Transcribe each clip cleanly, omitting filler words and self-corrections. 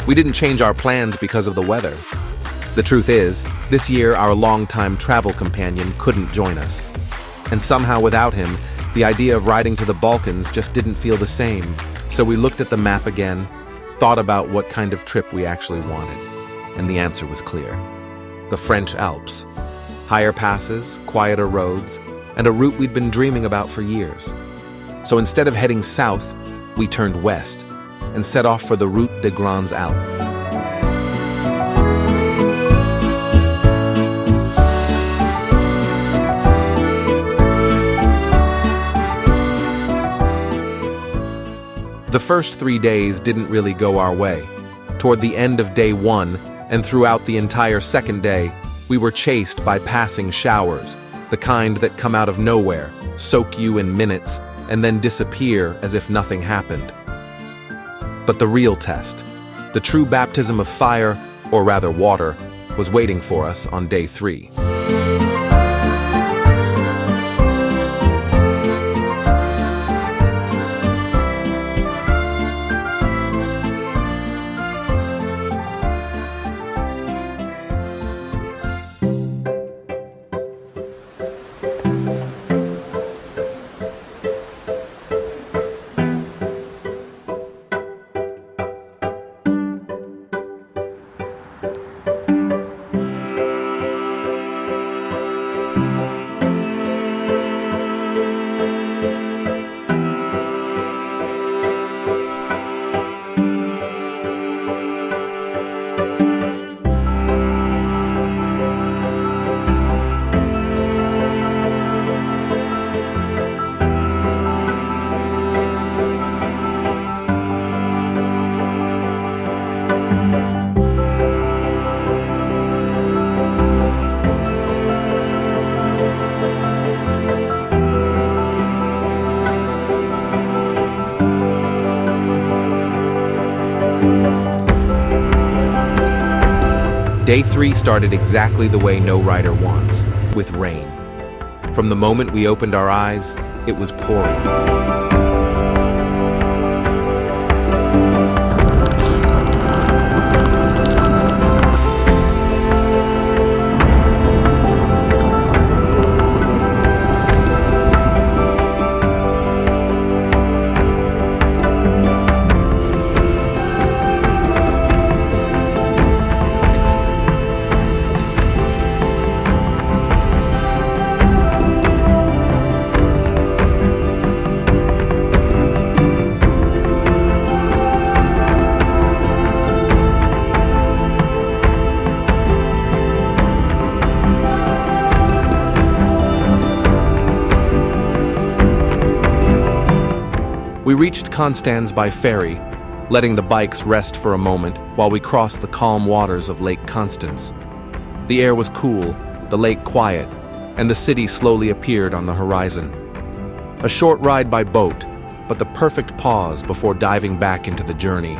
We didn't change our plans because of the weather. The truth is, this year our longtime travel companion couldn't join us. And somehow without him, the idea of riding to the Balkans just didn't feel the same. So we looked at the map again, thought about what kind of trip we actually wanted. And the answer was clear. The French Alps. Higher passes, quieter roads, and a route we'd been dreaming about for years. So instead of heading south, we turned west and set off for the Route des Grands Alpes. The first 3 days didn't really go our way. Toward the end of day 1, and throughout the entire second day, we were chased by passing showers, the kind that come out of nowhere, soak you in minutes, and then disappear as if nothing happened. But the real test, the true baptism of fire, or rather water, was waiting for us on day 3. Day 3 started exactly the way no rider wants, with rain. From the moment we opened our eyes, it was pouring. We reached Konstanz by ferry, letting the bikes rest for a moment while we crossed the calm waters of Lake Konstanz. The air was cool, the lake quiet, and the city slowly appeared on the horizon. A short ride by boat, but the perfect pause before diving back into the journey.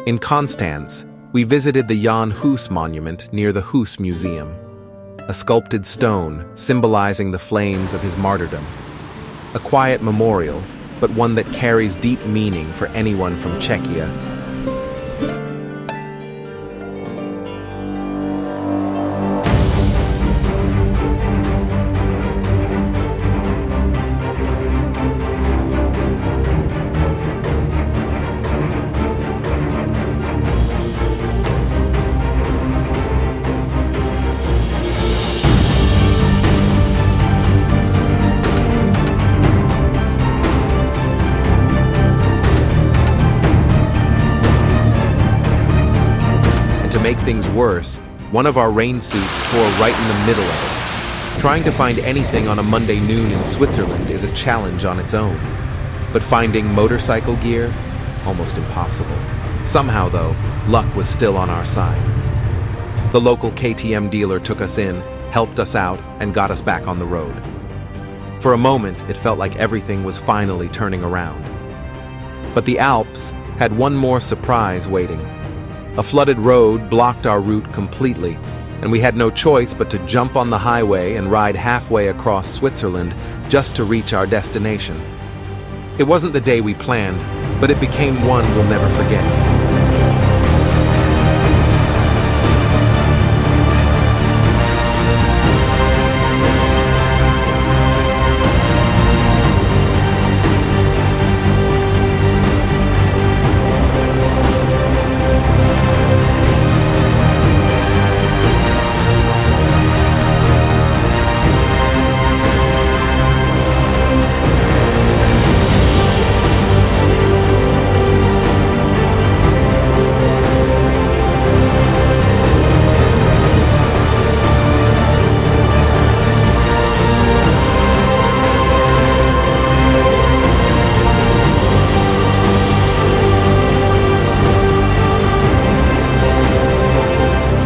In Konstanz, we visited the Jan Hus monument near the Hus Museum, a sculpted stone symbolizing the flames of his martyrdom. A quiet memorial, but one that carries deep meaning for anyone from Czechia. To make things worse, one of our rain suits tore right in the middle of it. Trying to find anything on a Monday noon in Switzerland is a challenge on its own. But finding motorcycle gear? Almost impossible. Somehow, though, luck was still on our side. The local KTM dealer took us in, helped us out, and got us back on the road. For a moment, it felt like everything was finally turning around. But the Alps had one more surprise waiting. A flooded road blocked our route completely, and we had no choice but to jump on the highway and ride halfway across Switzerland just to reach our destination. It wasn't the day we planned, but it became one we'll never forget.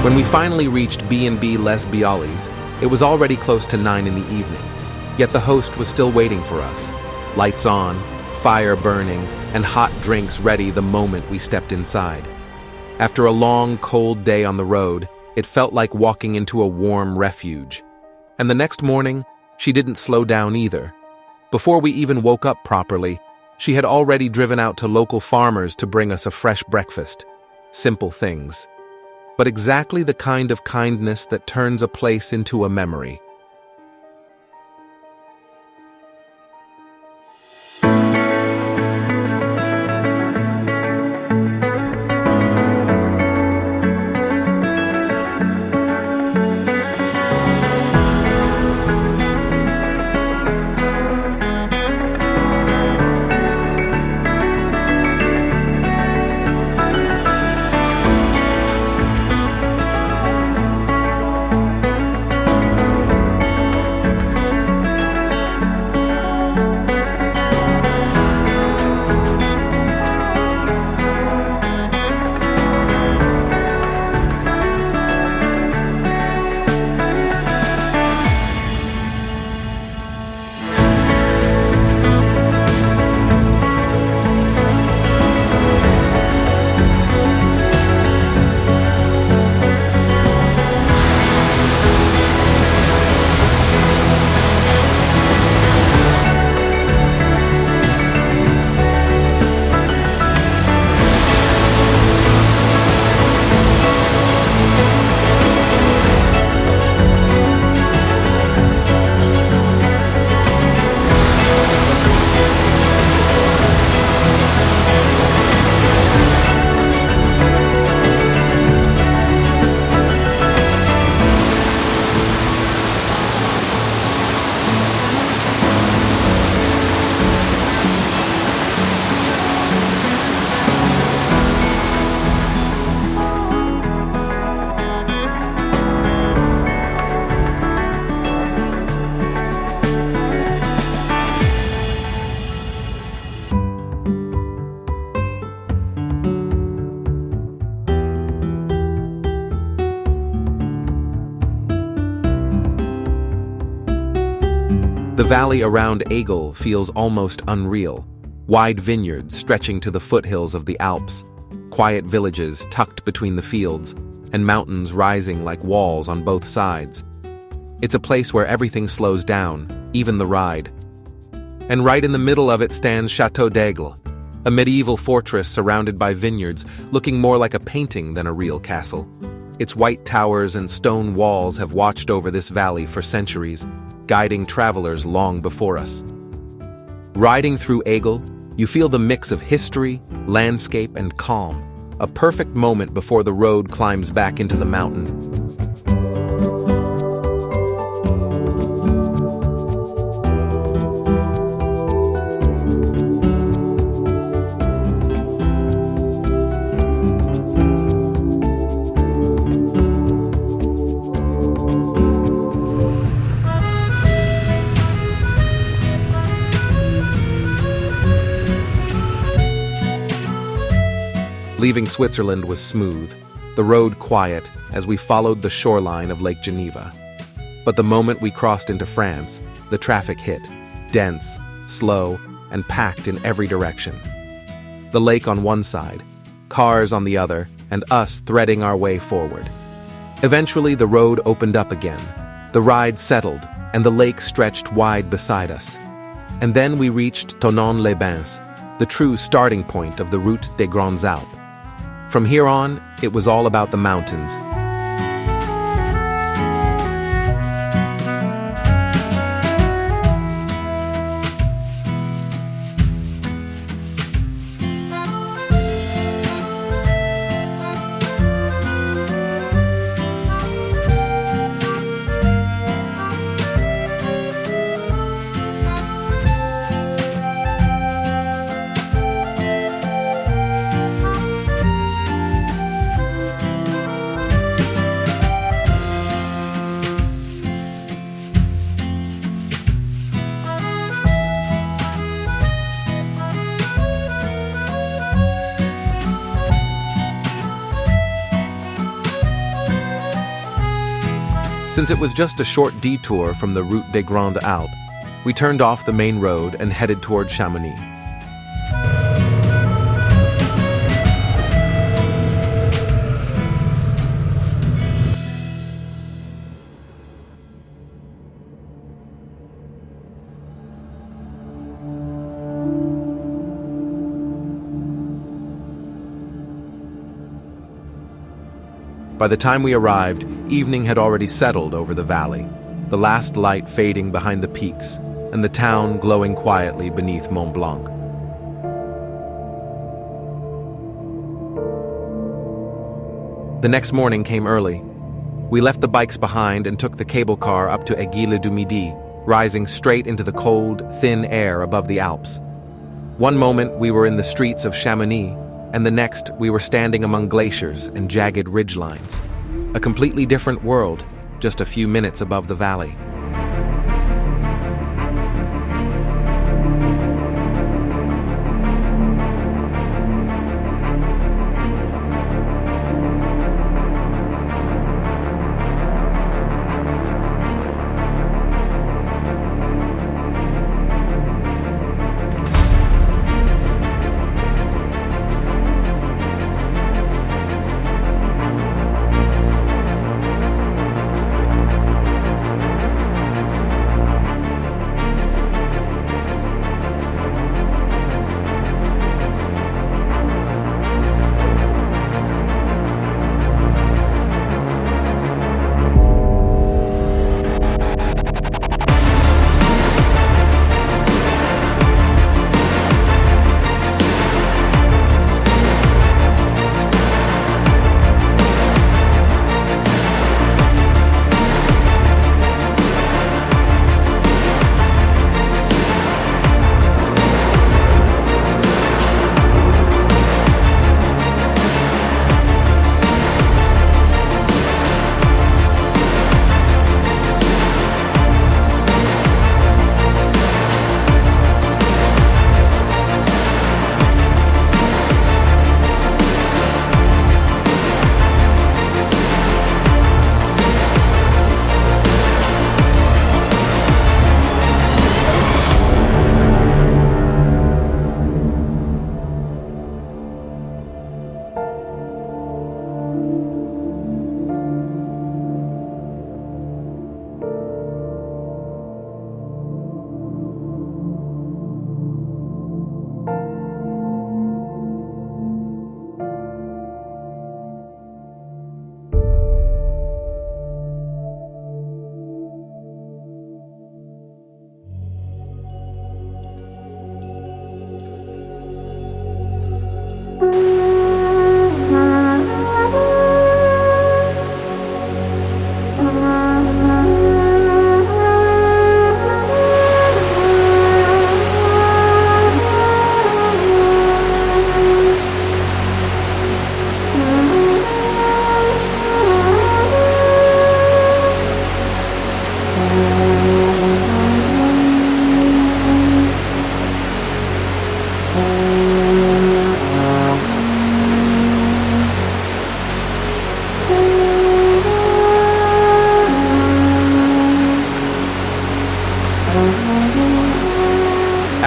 When we finally reached B&B Les Bialis, it was already close to 9 in the evening. Yet the host was still waiting for us. Lights on, fire burning, and hot drinks ready the moment we stepped inside. After a long, cold day on the road, it felt like walking into a warm refuge. And the next morning, she didn't slow down either. Before we even woke up properly, she had already driven out to local farmers to bring us a fresh breakfast. Simple things, but exactly the kind of kindness that turns a place into a memory. The valley around Aigle feels almost unreal. Wide vineyards stretching to the foothills of the Alps, quiet villages tucked between the fields, and mountains rising like walls on both sides. It's a place where everything slows down, even the ride. And right in the middle of it stands Château d'Aigle, a medieval fortress surrounded by vineyards, looking more like a painting than a real castle. Its white towers and stone walls have watched over this valley for centuries, guiding travelers long before us. Riding through Aigle, you feel the mix of history, landscape, and calm, a perfect moment before the road climbs back into the mountain. Leaving Switzerland was smooth, the road quiet, as we followed the shoreline of Lake Geneva. But the moment we crossed into France, the traffic hit, dense, slow, and packed in every direction. The lake on one side, cars on the other, and us threading our way forward. Eventually, the road opened up again. The ride settled, and the lake stretched wide beside us. And then we reached Thonon-les-Bains, the true starting point of the Route des Grands Alpes. From here on, it was all about the mountains. Since it was just a short detour from the Route des Grands Alpes, we turned off the main road and headed toward Chamonix. By the time we arrived, evening had already settled over the valley, the last light fading behind the peaks, and the town glowing quietly beneath Mont Blanc. The next morning came early. We left the bikes behind and took the cable car up to Aigle du Midi, rising straight into the cold, thin air above the Alps. One moment we were in the streets of Chamonix, and the next we were standing among glaciers and jagged ridgelines. A completely different world, just a few minutes above the valley.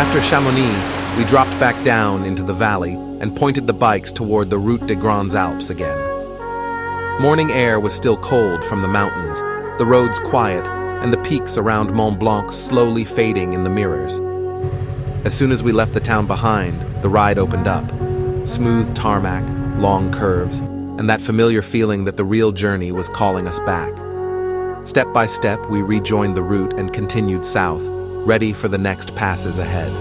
After Chamonix, we dropped back down into the valley and pointed the bikes toward the Route des Grands Alpes again. Morning air was still cold from the mountains, the roads quiet, and the peaks around Mont Blanc slowly fading in the mirrors. As soon as we left the town behind, the ride opened up. Smooth tarmac, long curves, and that familiar feeling that the real journey was calling us back. Step by step, we rejoined the route and continued south, ready for the next passes ahead.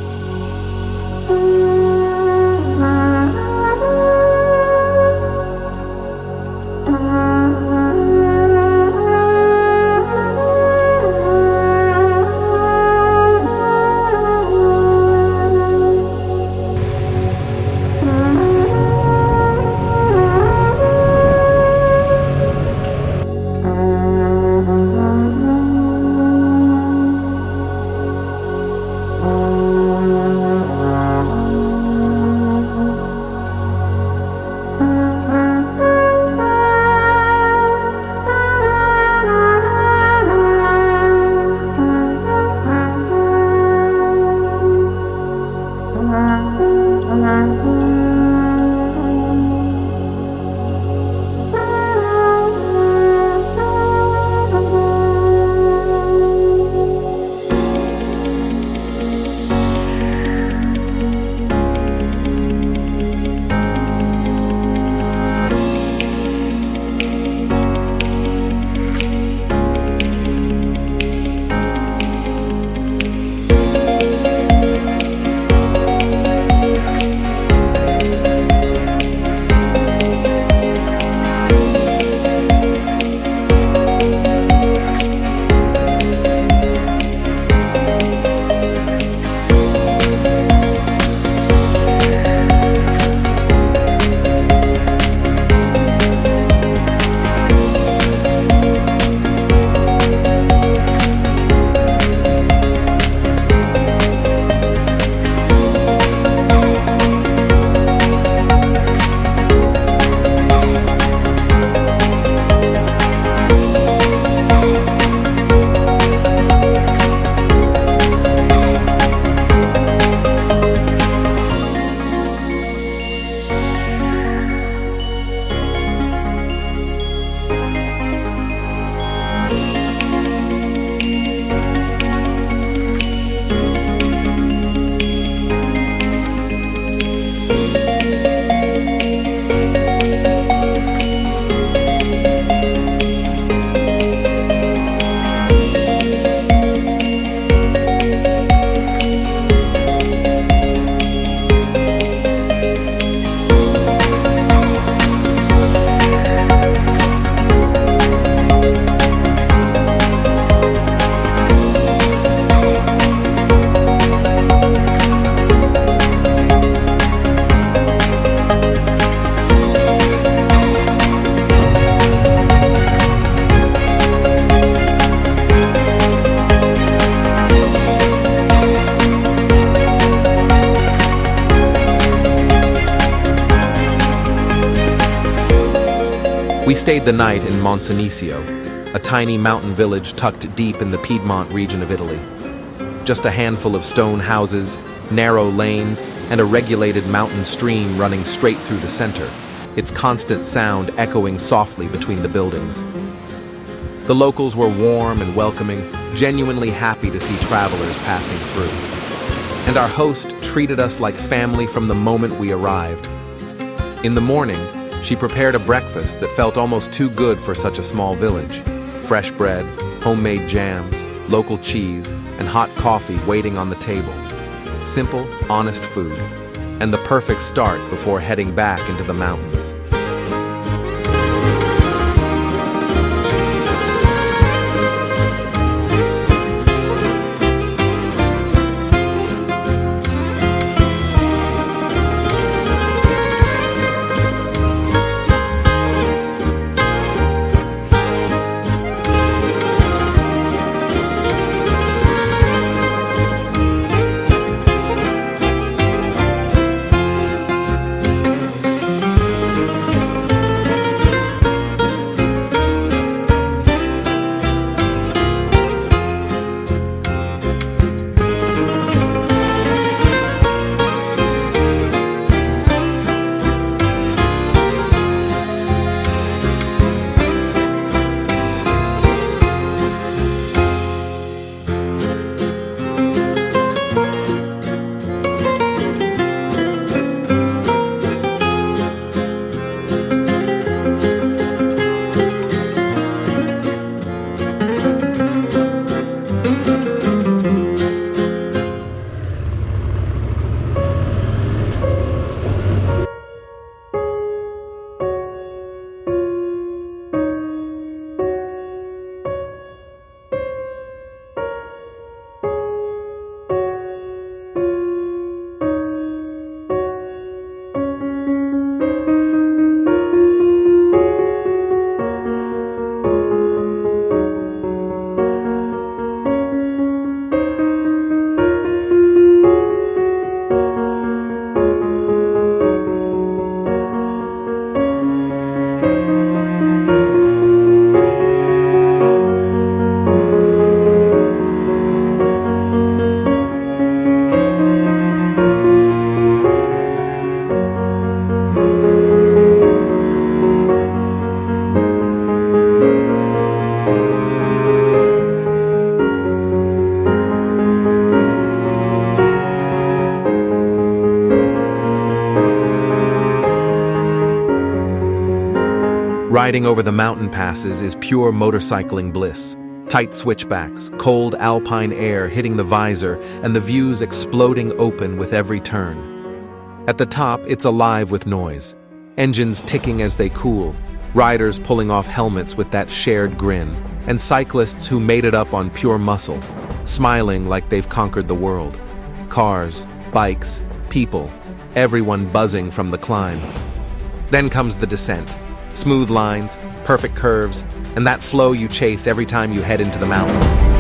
We stayed the night in Moncenisio, a tiny mountain village tucked deep in the Piedmont region of Italy. Just a handful of stone houses, narrow lanes, and a regulated mountain stream running straight through the center, its constant sound echoing softly between the buildings. The locals were warm and welcoming, genuinely happy to see travelers passing through. And our host treated us like family from the moment we arrived. In the morning, she prepared a breakfast that felt almost too good for such a small village. Fresh bread, homemade jams, local cheese, and hot coffee waiting on the table. Simple, honest food, and the perfect start before heading back into the mountains. Riding over the mountain passes is pure motorcycling bliss. Tight switchbacks, cold alpine air hitting the visor, and the views exploding open with every turn. At the top, it's alive with noise. Engines ticking as they cool, riders pulling off helmets with that shared grin, and cyclists who made it up on pure muscle, smiling like they've conquered the world. Cars, bikes, people, everyone buzzing from the climb. Then comes the descent. Smooth lines, perfect curves, and that flow you chase every time you head into the mountains.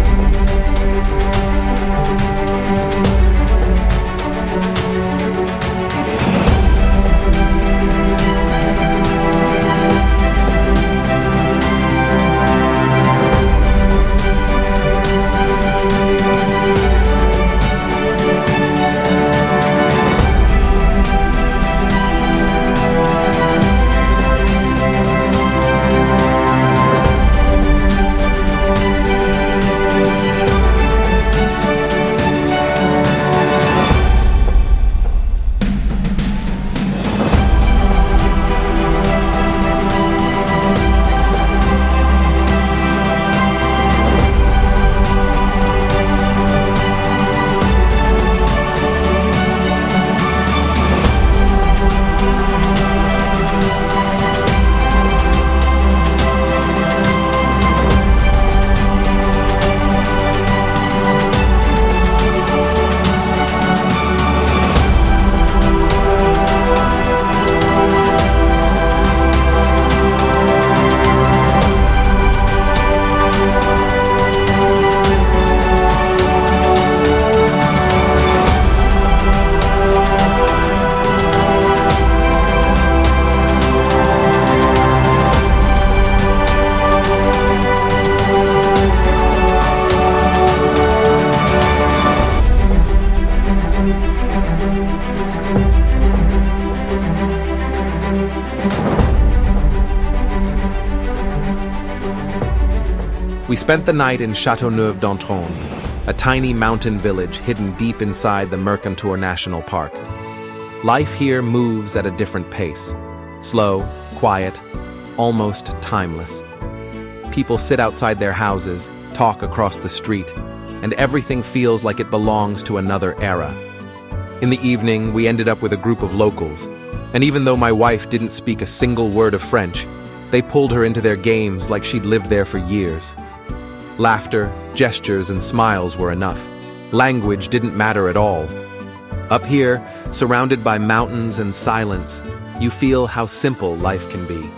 We spent the night in Châteauneuf d'Entrone, a tiny mountain village hidden deep inside the Mercantour National Park. Life here moves at a different pace. Slow, quiet, almost timeless. People sit outside their houses, talk across the street, and everything feels like it belongs to another era. In the evening, we ended up with a group of locals, and even though my wife didn't speak a single word of French, they pulled her into their games like she'd lived there for years. Laughter, gestures, and smiles were enough. Language didn't matter at all. Up here, surrounded by mountains and silence, you feel how simple life can be.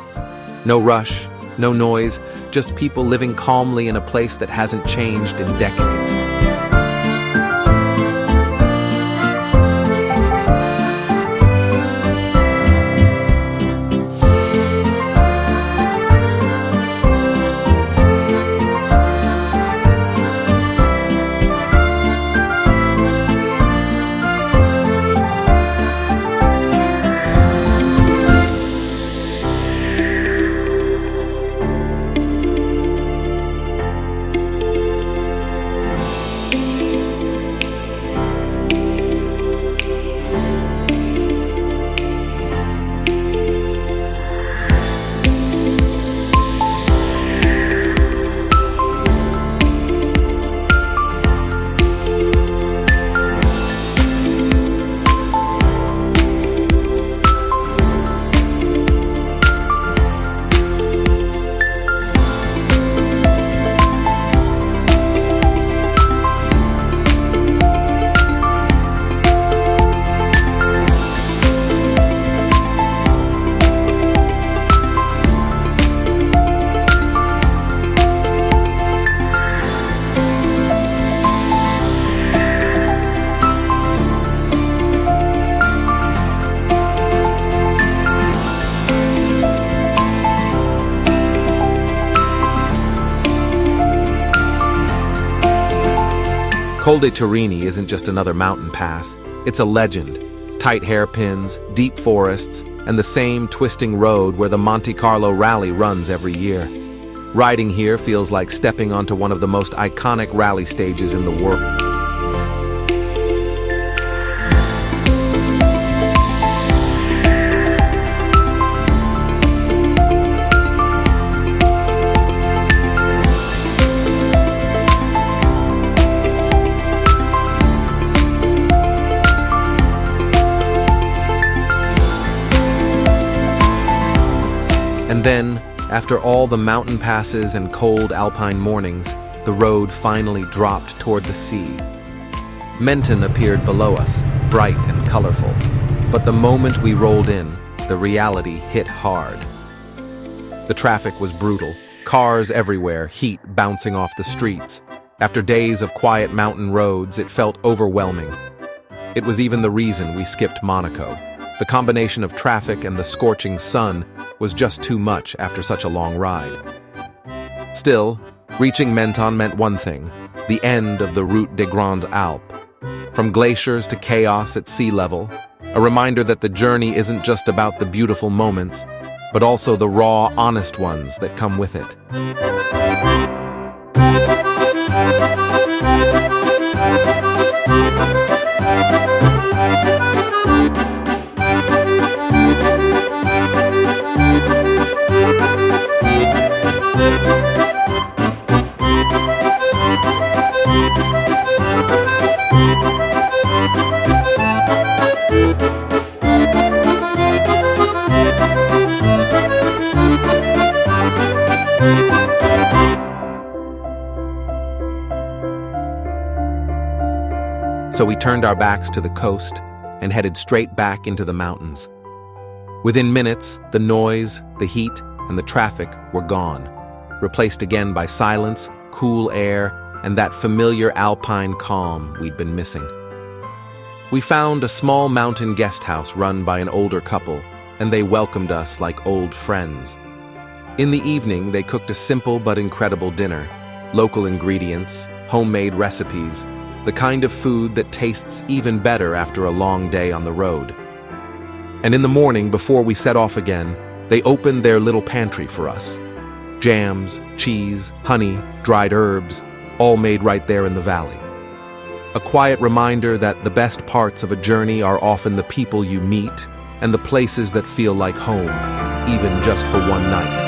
No rush, no noise, just people living calmly in a place that hasn't changed in decades. Col De Turini isn't just another mountain pass, it's a legend. Tight hairpins, deep forests, and the same twisting road where the Monte Carlo Rally runs every year. Riding here feels like stepping onto one of the most iconic rally stages in the world. then, after all the mountain passes and cold alpine mornings, the road finally dropped toward the sea. Menton appeared below us, bright and colorful, but the moment we rolled in, the reality hit hard. The traffic was brutal, cars everywhere, heat bouncing off the streets. After days of quiet mountain roads, it felt overwhelming. It was even the reason we skipped Monaco. The combination of traffic and the scorching sun was just too much after such a long ride. Still, reaching Menton meant one thing: the end of the Route des Grands Alpes. From glaciers to chaos at sea level, a reminder that the journey isn't just about the beautiful moments, but also the raw, honest ones that come with it. So we turned our backs to the coast and headed straight back into the mountains. Within minutes, the noise, the heat, and the traffic were gone, replaced again by silence, cool air, and that familiar alpine calm we'd been missing. We found a small mountain guest house run by an older couple, and they welcomed us like old friends. In the evening, they cooked a simple but incredible dinner: local ingredients, homemade recipes, the kind of food that tastes even better after a long day on the road. And in the morning, before we set off again, they opened their little pantry for us. Jams, cheese, honey, dried herbs, all made right there in the valley. A quiet reminder that the best parts of a journey are often the people you meet and the places that feel like home, even just for one night.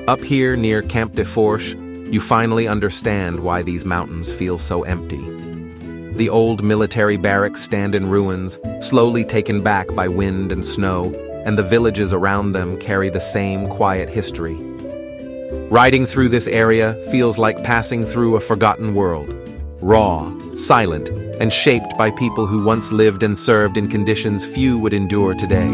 Up here near Camp de Fourches, you finally understand why these mountains feel so empty. The old military barracks stand in ruins, slowly taken back by wind and snow, and the villages around them carry the same quiet history. Riding through this area feels like passing through a forgotten world. Raw, silent, and shaped by people who once lived and served in conditions few would endure today.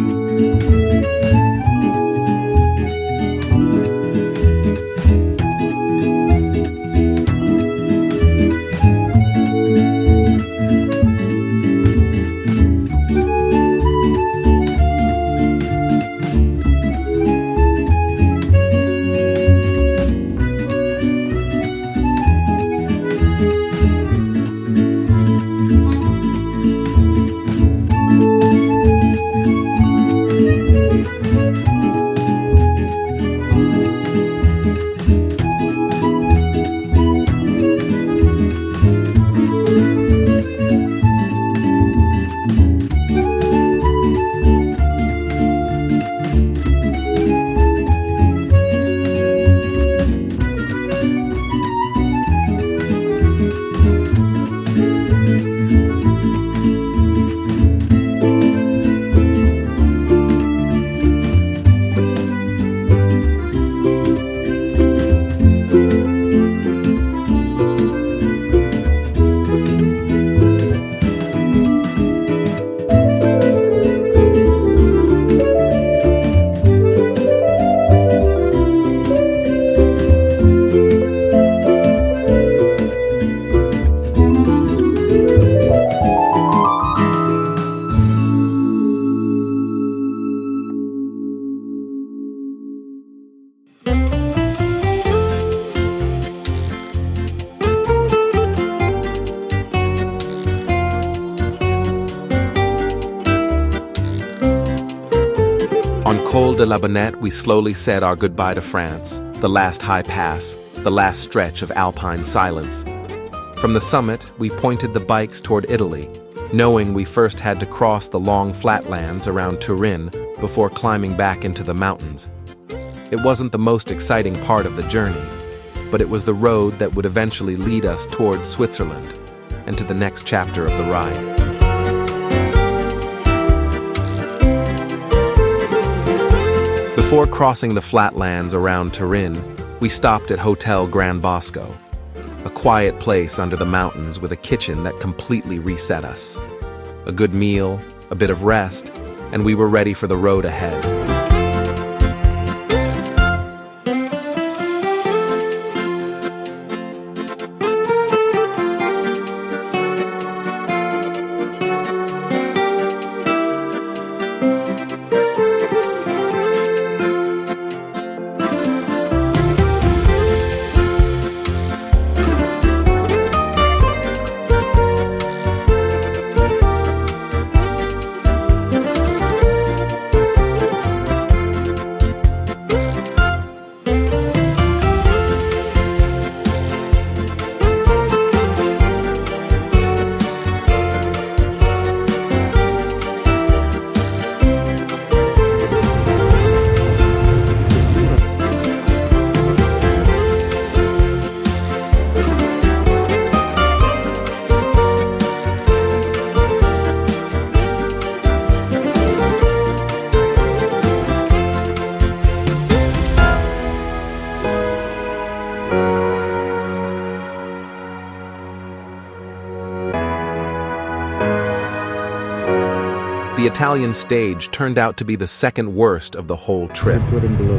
On Col de la Bonette, we slowly said our goodbye to France, the last high pass, the last stretch of alpine silence. From the summit, we pointed the bikes toward Italy, knowing we first had to cross the long flatlands around Turin before climbing back into the mountains. It wasn't the most exciting part of the journey, but it was the road that would eventually lead us towards Switzerland and to the next chapter of the ride. Before crossing the flatlands around Turin, we stopped at Hotel Gran Bosco, a quiet place under the mountains with a kitchen that completely reset us. A good meal, a bit of rest, and we were ready for the road ahead. The Italian stage turned out to be the second worst of the whole trip,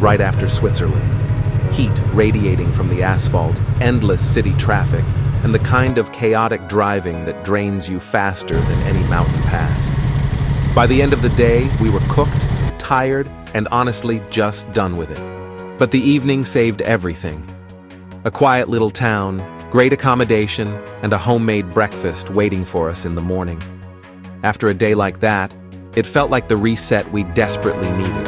right after Switzerland. Heat radiating from the asphalt, endless city traffic, and the kind of chaotic driving that drains you faster than any mountain pass. By the end of the day, we were cooked, tired, and honestly just done with it. But the evening saved everything. A quiet little town, great accommodation, and a homemade breakfast waiting for us in the morning. After a day like that, it felt like the reset we desperately needed.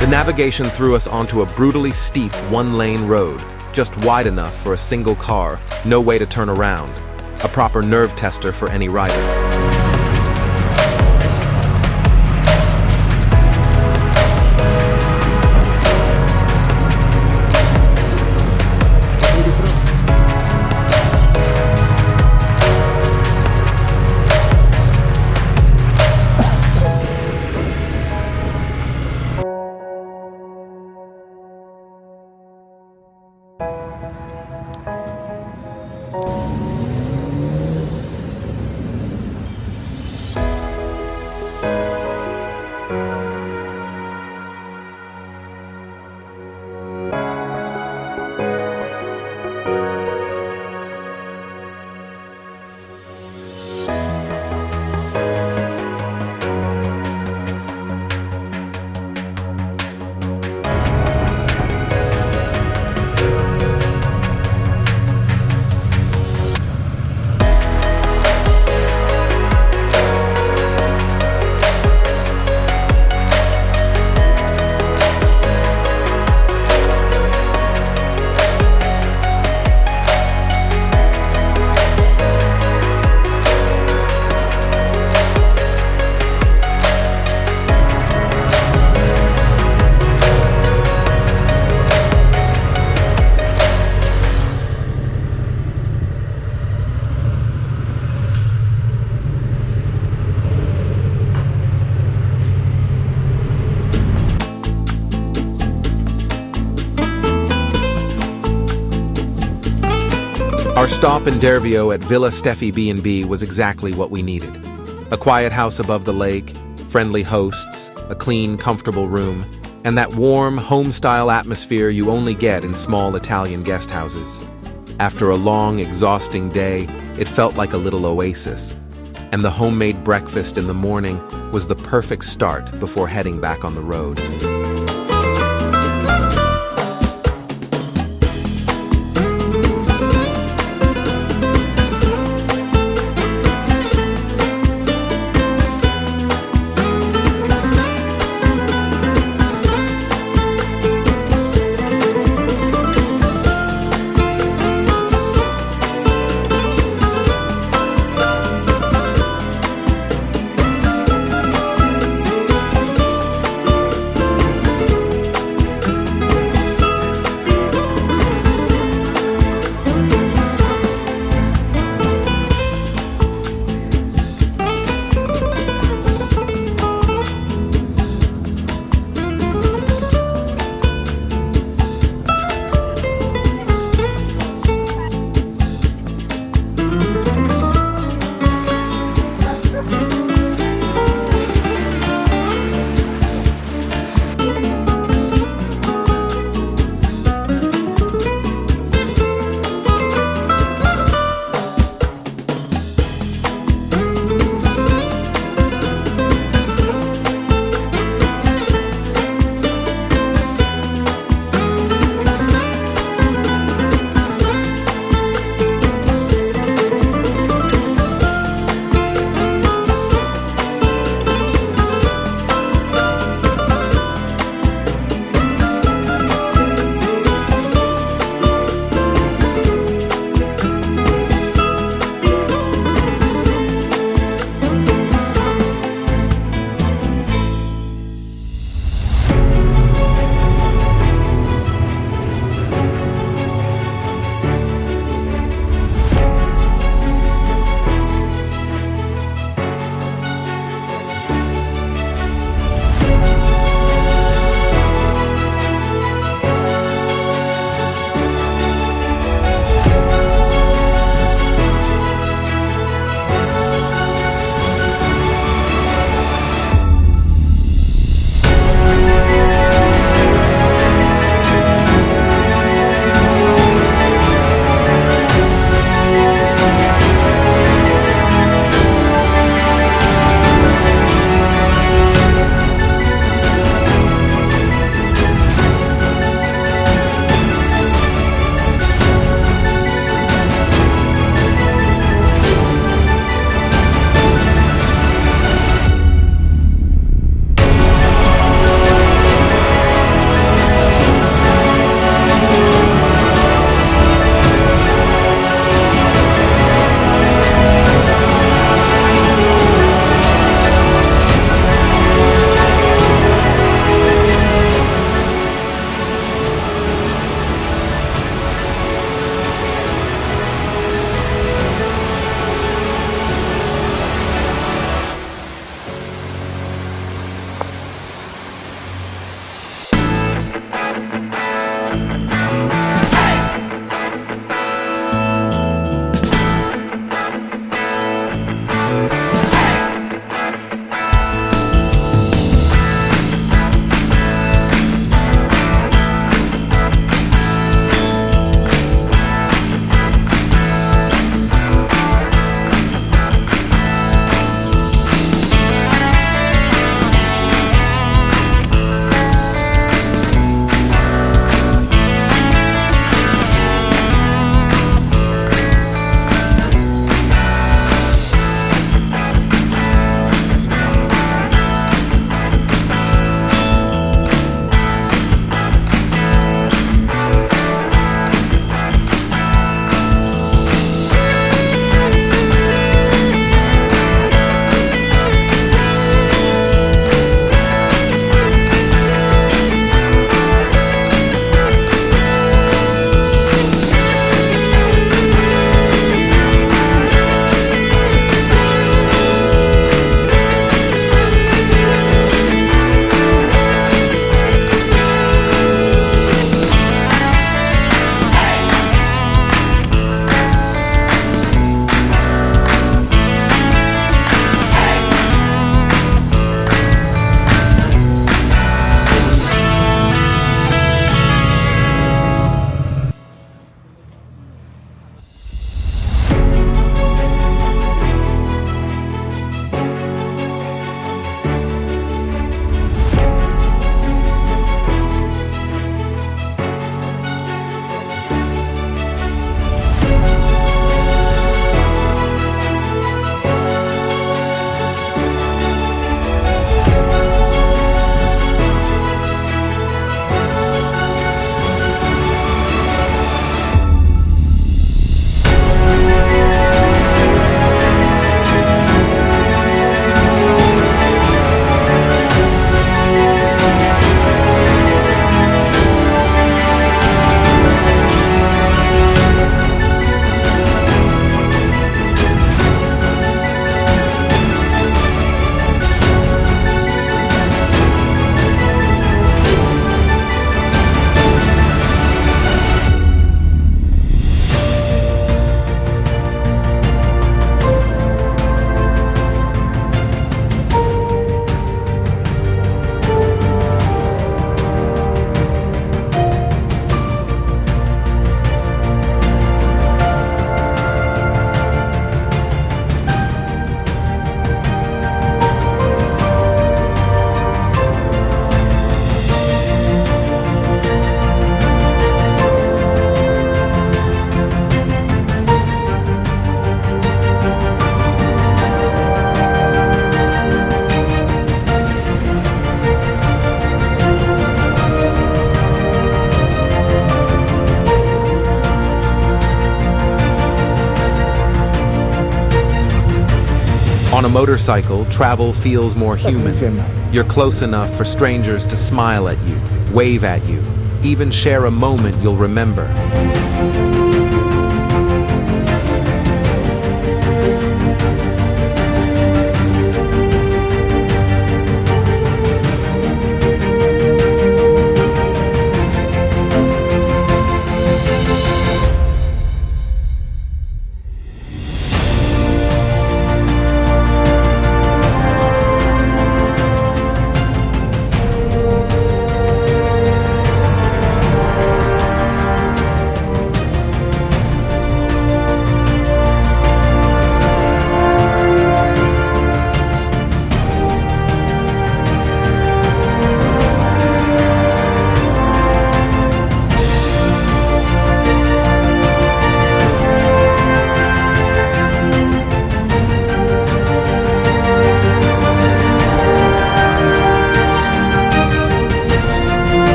The navigation threw us onto a brutally steep one-lane road, just wide enough for a single car, no way to turn around. A proper nerve tester for any rider. Our stop in Dervio at Villa Steffi B&B was exactly what we needed. A quiet house above the lake, friendly hosts, a clean, comfortable room, and that warm, home-style atmosphere you only get in small Italian guest houses. After a long, exhausting day, it felt like a little oasis, and the homemade breakfast in the morning was the perfect start before heading back on the road. On a motorcycle, travel feels more human. You're close enough for strangers to smile at you, wave at you, even share a moment you'll remember.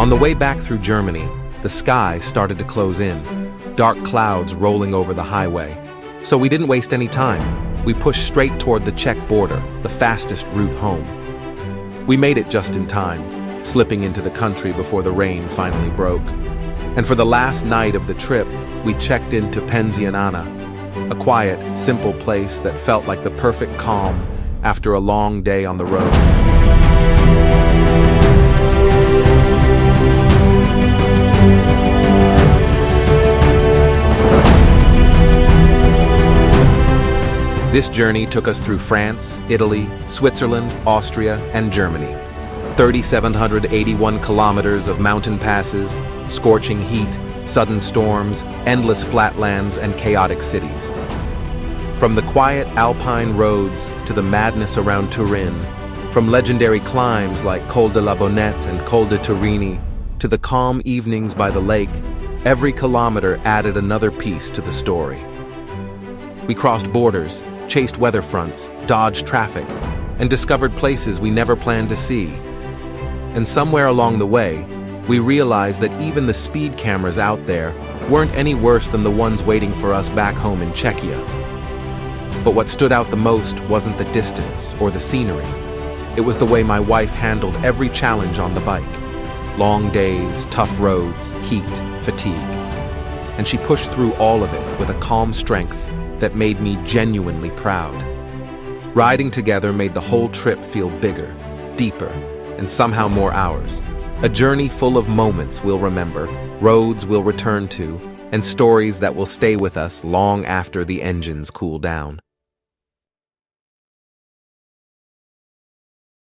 On the way back through Germany, the sky started to close in, dark clouds rolling over the highway. So we didn't waste any time. We pushed straight toward the Czech border, the fastest route home. We made it just in time, slipping into the country before the rain finally broke. And for the last night of the trip, we checked into Pensionana, a quiet, simple place that felt like the perfect calm after a long day on the road. This journey took us through France, Italy, Switzerland, Austria, and Germany. 3,781 kilometers of mountain passes, scorching heat, sudden storms, endless flatlands, and chaotic cities. From the quiet alpine roads to the madness around Turin, from legendary climbs like Col de la Bonette and Col De Turini to the calm evenings by the lake, every kilometer added another piece to the story. We crossed borders, chased weather fronts, dodged traffic, and discovered places we never planned to see. And somewhere along the way, we realized that even the speed cameras out there weren't any worse than the ones waiting for us back home in Czechia. But what stood out the most wasn't the distance or the scenery. It was the way my wife handled every challenge on the bike. Long days, tough roads, heat, fatigue. And she pushed through all of it with a calm strength that made me genuinely proud. Riding together made the whole trip feel bigger, deeper, and somehow more ours. A journey full of moments we'll remember, roads we'll return to, and stories that will stay with us long after the engines cool down.